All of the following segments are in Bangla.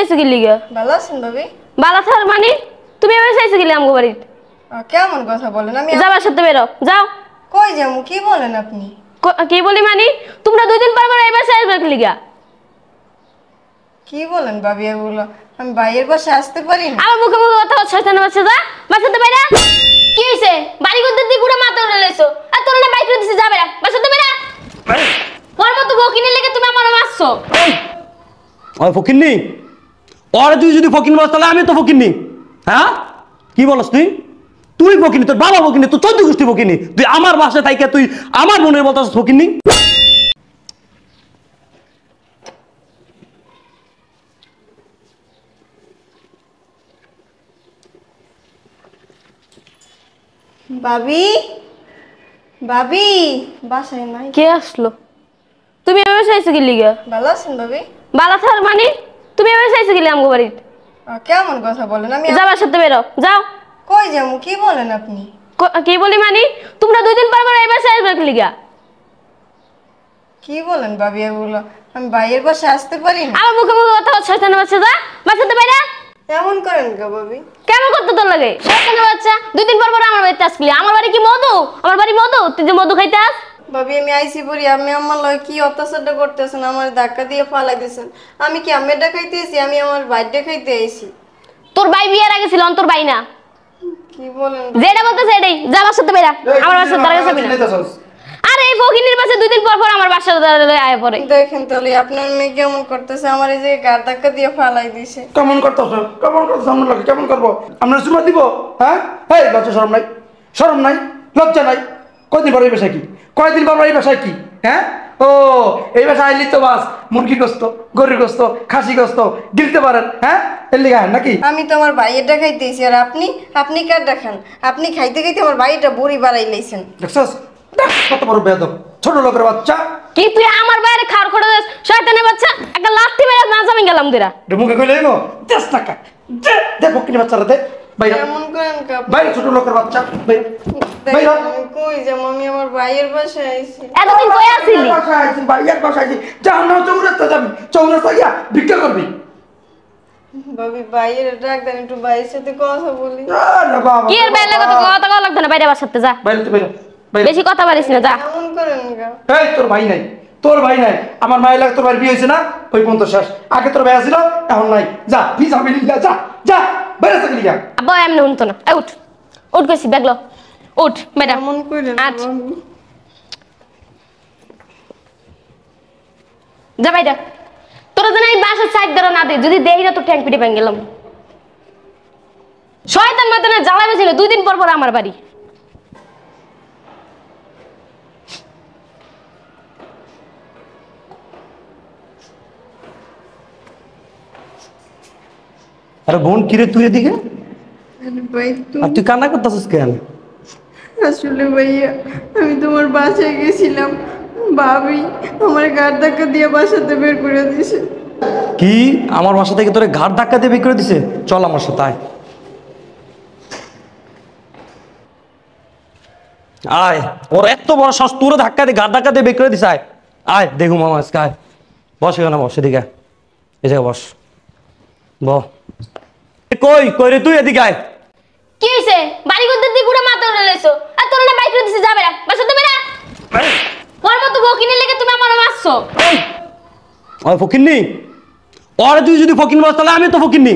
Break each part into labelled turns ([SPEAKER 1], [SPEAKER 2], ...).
[SPEAKER 1] চাইছো কি লিগা?
[SPEAKER 2] ভালো আছেন ভাবি?
[SPEAKER 1] বালা থার মানে তুমি এভাবে চাইছো কি আমগো বাড়িতে?
[SPEAKER 2] কেমন কথা বলেন? আমি
[SPEAKER 1] যাবার সাথে বেরো যাও।
[SPEAKER 2] কই যাবো? কি বলেন আপনি?
[SPEAKER 1] কি বলি মানে তোমরা দুই দিন পর পর এবার চাইবে কি লিগা?
[SPEAKER 2] কি বলেন ভাবি এগুলো? আমি ভাইয়ের বাসায় আসতে পারি না?
[SPEAKER 1] আমার মুখে মুখে কথা শয়তানের বাচ্চা যা বাসাতে বাইরা। কি হইছে? বাড়ি করতে দি পুরো মাথা উড়ে লাইছো। আর তোর না বাইক করে দিছে যা বাইরা বাসাতে বাইরা। ওর মত বকিনি লেগে তুমি আমারে মারছো।
[SPEAKER 3] ওই ফকিন্নি ওরে তুই যদি ফকিন্নি বলছ তাহলে আমি তো ফকিন্নি। হ্যাঁ কি বলছ তুই? তুই ফকিন্নি, তোর বাবা ফকিন্নি, তুই 14 গোষ্ঠী ফকিন্নি। তুই আমার বাসায় থাইকা তুই আমার বোনের বলতাছ ফকিন্নি?
[SPEAKER 2] ভাবি ভাবি বাসায় নাই।
[SPEAKER 1] কে আসলো? তুমি এভাবে চাইছো কি লিগা?
[SPEAKER 2] ভালো আছেন ভাবি?
[SPEAKER 1] বালা থার মানে তুমি এভাবে চাইছো কি আমগো বাড়িতে?
[SPEAKER 2] কেমন কথা বলেন? আমি
[SPEAKER 1] যাবার সাথে বেরো যাও।
[SPEAKER 2] কই যাবো? কি বলেন আপনি?
[SPEAKER 1] কি বলি মানে তোমরা দুই দিন পর পর এবার চাইবে কি লিগা?
[SPEAKER 2] কি বলেন ভাবি এগুলো? আমি ভাইয়ের বাসায় আসতে পারি না?
[SPEAKER 1] আমার মুখে মুখে কথা শয়তানের বাচ্চা যা বাসাতে বাইরা।
[SPEAKER 2] এমন করেন কে ভাবি?
[SPEAKER 1] কেমন করতে তোর লাগে? শয়তানের বাচ্চা দুই দিন পর পর আমার বাড়িতে আসলি। আমার বাড়ি কি মধু? আমার বাড়ি মধু? তুই যে মধু খাইতে আস?
[SPEAKER 2] ভাবি আমি আইসি পড়ি, আমি আমার লয় কি অত্যাচারটা করতেছেন, আমার ধাক্কা দিয়ে ফালাই দিয়েছেন। আমি কি আমেরটা খাইতেছি? আমি আমার বাইরটা খাইতে আইছি।
[SPEAKER 1] তোর ভাই বিয়ের আগে ছিল তোর ভাই না।
[SPEAKER 2] কি বলেন?
[SPEAKER 1] যেটা বলতেছে এটাই যা বাসাতে বাইরা। আমার বাসাতে দাঁড়া যাবি না। আরে এই ফকিনির বাসা দুই দিন পর পর আমার বাসাতে দাঁড়া আয় পড়ে।
[SPEAKER 2] দেখেন তাহলে আপনার মেয়ে কেমন করতেছে, আমার এই যে গার ধাক্কা দিয়ে ফালাই দিছে।
[SPEAKER 4] কেমন করতেছ? কেমন করতেছ? আমরা লাগে কেমন করবো? আমরা চুমা দিব? হ্যাঁ এই লজ্জা শরম নাই? শরম নাই? লজ্জা নাই? কয়দিন পর এই বাসায় কি? কয়দিন পর এই বাসায় কি? হ্যাঁ ও এই বাসায় আইলি তো বাস মুরগি গোস্ত, গরুর গোস্ত, খাসি গোস্ত গিলতে পারেন। হ্যাঁ এর লিগা নাকি?
[SPEAKER 2] আমি তো আমার ভাইয়েরটা খাইতেছি, আর আপনি আপনি কার দেখান? আপনি খাইতে খাইতে আমার ভাইটা বুড়ি বাড়াই লাইছেন।
[SPEAKER 4] দেখছস কত বড় বেয়াদব ছোট লোকের বাচ্চা।
[SPEAKER 1] কি তুই আমার বাইরে খাওয়ার করে দেস? শয়তানের বাচ্চা একটা লাথি মেরে না জামি গেলাম দিরা।
[SPEAKER 4] মুখে কইলে এগো দেশ টাকা দে দে বকিনি বাচ্চারা দে বাইরে
[SPEAKER 2] কেমন করেন কাপ?
[SPEAKER 4] বাইরে ছোট লোকের বাচ্চা বাইরে বাইরে।
[SPEAKER 2] আমি কই যাবো? আমি আমার ভাইয়ের বাসায় আইছি।
[SPEAKER 1] এতদিন কই আছিলি?
[SPEAKER 4] বাসায় আইছি ভাইয়ের বাসায় আইছি জাহান্নামে চৌরাস্তা যাবি, চৌরাস্তা গিয়া ভিক্ষা করবি।
[SPEAKER 2] ভাবি ভাইয়ের ডাক দেন, একটু ভাইয়ের সাথে কথা বলি।
[SPEAKER 4] আরে বাবা
[SPEAKER 1] কি এর বাইরে কথা কথা লাগতো না বাইরে বাসাতে যা।
[SPEAKER 4] বাইরে তো বাইরে বাইরে।
[SPEAKER 1] বেশি কথা পারিস না যা।
[SPEAKER 2] কেমন করেন গা?
[SPEAKER 4] এই তোর ভাই নাই, তোর ভাই নাই। আমার মায়ের লাগে তোর ভাই বিয়ে হয়েছে না? ওই পর্যন্ত শেষ। আগে তোর ভাই ছিল এখন নাই। যা প্লিজ আমি যা যা যা বাইরে থাকলি গা।
[SPEAKER 1] আব্বা এমনি উঠতো না। এই উঠ উঠ গেছি ব্যাগলো উঠ ম্যাডাম।
[SPEAKER 2] কেমন করেন
[SPEAKER 1] আট যা বাইরে। তোরা যেন এই বাসার সাইড ধরে না দে, যদি দেই না তো ট্যাঙ্ক পিটে ভেঙে গেলাম। শয়তান মাতানে জ্বালাবে ছিল দুই দিন পর পর আমার বাড়ি।
[SPEAKER 3] আরে বোন কিরে তুই এদিকে?
[SPEAKER 2] ভাই
[SPEAKER 3] আর তুই কান্না করতেছিস কেন?
[SPEAKER 2] আসলে ভাইয়া আমি তোমার বাসায় গেছিলাম, ভাবি আমার গার ধাক্কা দিয়ে বাসাতে বের করে দিয়েছে।
[SPEAKER 3] কি আমার বাসা থেকে তোরে ঘাড় ধাক্কা দিয়ে বের করে দিছে? চল আমার সাথে আয়। আয় ওর এত বড় শ্বাস তোরে ধাক্কা দিয়ে ঘাড় ধাক্কা দিয়ে বের করে দিছে। আয় আয় দেখুম মামা আজকে আয়। বস এখানে বস, এদিকে আয়। এই জায়গায় বস। কই কই রে তুই? এদিকে আয়।
[SPEAKER 1] কি হইছে? বাড়ি করতে দি পুরো মাথা উড়ে লাইছো। আর তোর না বাইক করে দিছে যাবে না বাসাতে বেরা। ওর মত বকিনি লেগে তুমি আমারে মারছো।
[SPEAKER 3] ওই ফকিন্নি ওরে তুই যদি ফকিন্নি বলছ তাহলে আমি তো ফকিন্নি।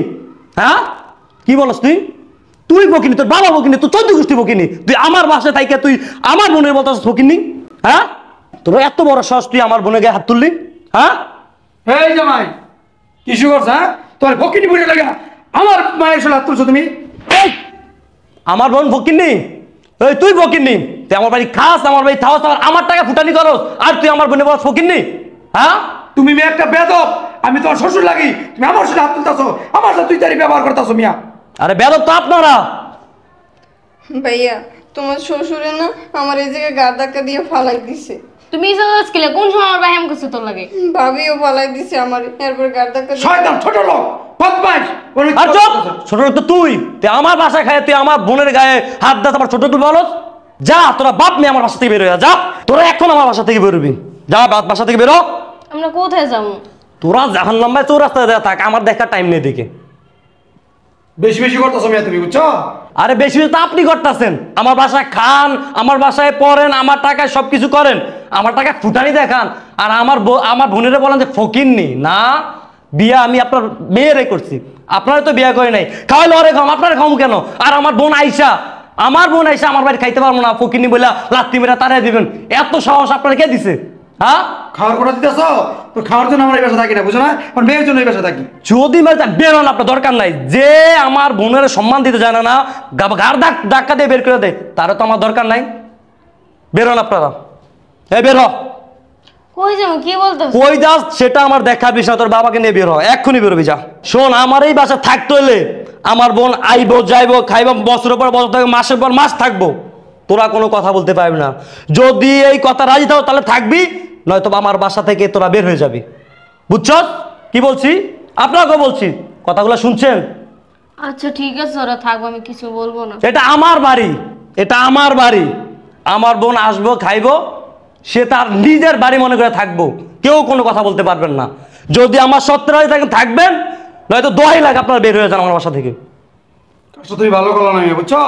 [SPEAKER 3] হ্যাঁ কি বলছ তুই? তুই ফকিন্নি, তোর বাবা ফকিন্নি, তুই 14 গোষ্ঠী ফকিন্নি। তুই আমার বাসায় থাইকা তুই আমার বোনের বলতাস ফকিন্নি? হ্যাঁ তোর এত বড় সাহস তুই আমার বোনের গায়ে হাত তুললি? হ্যাঁ
[SPEAKER 4] এই জামাই কিছু করছ? হ্যাঁ তোর বকিনি বুড়ে লাগা আমার মায়ের সাথে হাত তুলছো তুমি?
[SPEAKER 3] আমার বোন ফকিন্নি? এই তুই ফকিন্নি? তুই আমার বাড়ি খাস, আমার বাড়ি থাওয়াস, আমার টাকা ফুটানি করস, আর তুই আমার বোনের বল ফকিন্নি? হ্যাঁ
[SPEAKER 4] তুমি মেয়ে একটা বেদব, আমি তোমার শ্বশুর লাগি, তুমি আমার সাথে হাত তুলতেছো, আমার সাথে তুই তারি ব্যবহার করতেছো মিয়া।
[SPEAKER 3] আরে বেদব তো আপনারা।
[SPEAKER 2] ভাইয়া তোমার শ্বশুরে না আমার এই জায়গায় গার ধাক্কা দিয়ে ফালাই দিছে।
[SPEAKER 1] তুমি ইসাস কিলে কোন সময় আমার ভাই এমন করছে তোর লাগে?
[SPEAKER 2] ভাবিও ফালাই দিছে আমার, এরপর গার ধাক্কা দিয়ে।
[SPEAKER 4] শয়তান ছোট লোক বদমাইশ।
[SPEAKER 3] আর চুপ, ছোট লোক তো তুই। তুই আমার বাসায় খায় তুই আমার বোনের গায়ে হাত দাস, আমার ছোট তুই বলস? যা তোরা বাপ মেয়ে আমার বাসা থেকে বেরো যা। তোরা এখন আমার বাসা থেকে বেরোবি, যা বাসা থেকে বেরো।
[SPEAKER 1] আমরা কোথায় যাবো?
[SPEAKER 3] তোরা জাহান্নামে চৌরাস্তায় দেয়া থাক, আমার দেখার টাইম নেই দিকে।
[SPEAKER 4] বেশি বেশি করতেছো মিয়া তুমি, বুঝছো?
[SPEAKER 3] আরে বেশি তো আপনি করতেছেন। আমার বাসায় খান, আমার বাসায় পড়েন, আমার টাকায় সবকিছু করেন, আমার টাকায় ফুটানি দেখান, আর আমার বোনেরা বলেন যে ফকিন্নি। না, বিয়া আমি আপনার মেয়েরে করছি, আপনারা তো বিয়া করে নাই। খাওয়াইলে অরে খাম, আপনারা খাম কেন? আর আমার বোন আইসা আমার বাড়ি খাইতে পারবো না, ফকিন্নি বলে লাত্তি মেরা তারাই দিবেন, এত সাহস আপনারা কে দিছে? হ্যাঁ,
[SPEAKER 4] খাওয়ার কথা দিতেছ তো, খাওয়ার জন্য আমরা এই বাসা থাকি না, বুঝো না? আমার মেয়ের জন্য এই বাসা থাকি।
[SPEAKER 3] যদি বেরোন, আপনার দরকার নাই। যে আমার বোনের সম্মান দিতে জানে না, ঘাড় ধাক্কা দিয়ে বের করে দেয়, তারও তো আমার দরকার নাই। বেরোন আপনারা, এই বের হ।
[SPEAKER 1] কই যাবো? কি বলতো?
[SPEAKER 3] কই যাস সেটা আমার দেখার বিষয়, তোর বাবাকে নিয়ে বের হ, এক্ষুনি বেরোবি যা। শোন, আমার এই বাসা থাকতে হলে আমার বোন আইবো, যাইবো, খাইবো, বছরের পর বছর থাকবো, মাসের পর মাস থাকবো, তোরা কোনো কথা বলতে পারবি না। যদি এই কথা রাজি থাকো তাহলে থাকবি, নয়তো আমার বাসা থেকে তোরা বের হয়ে যাবি। বুঝছ কি বলছি? আপনাকে বলছি, কথাগুলো শুনছেন?
[SPEAKER 1] আচ্ছা ঠিক আছে, ওরা থাকবো, আমি কিছু বলবো না।
[SPEAKER 3] এটা আমার বাড়ি, এটা আমার বাড়ি। আমার বোন আসবো, খাইবো, সে তার নিজের বাড়ি মনে করে থাকবো, কেউ কোনো কথা বলতে পারবেন না। যদি আমার সত্যি রাজি থাকেন থাকবেন, নয়তো দোহাই লাগে আপনারা বের হয়ে যান আমার বাসা থেকে।
[SPEAKER 4] কাজটা তুমি ভালো করলো না, বুঝছো?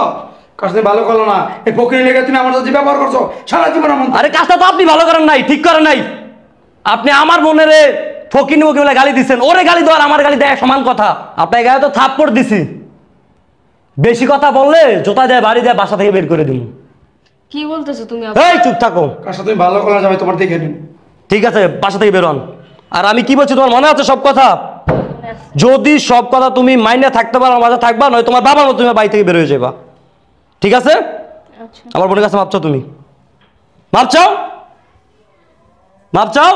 [SPEAKER 4] কাজটা তুমি ভালো করলো না। এই ফকিরের লেগে তুমি আমার সাথে যে ব্যবহার করছো সারা জীবন আমার।
[SPEAKER 3] আরে কাজটা তো আপনি ভালো করেন নাই, ঠিক করেন নাই। আপনি আমার বোনের ফকিনি মুখে বলে গালি দিচ্ছেন, ওরে গালি দেওয়ার আমার গালি দেয় সমান কথা। আপনার গায়ে তো থাপ্পড় দিছি, বেশি কথা বললে জোতা যায় বাড়ি যায়, বাসা থেকে বের করে দিন।
[SPEAKER 1] কি বলতেছো তুমি?
[SPEAKER 3] এই চুপ থাকো।
[SPEAKER 4] কাজটা তুমি ভালো করলো না, যাবে তোমার দেখে নিন।
[SPEAKER 3] ঠিক আছে, বাসা থেকে বেরোন। আর আমি কি বলছি তোমার মনে আছে সব কথা? যদি সব কথা তুমি মাইনে থাকতে পারো, আমার মাঝে থাকবা, নয় তোমার বাবার মতো তুমি বাড়ি থেকে বের হয়ে যাবা। ঠিক আছে?
[SPEAKER 1] আচ্ছা।
[SPEAKER 3] আমার বোনের কাছে মাপ চাও, তুমি মাপ চাও, মাপ চাও।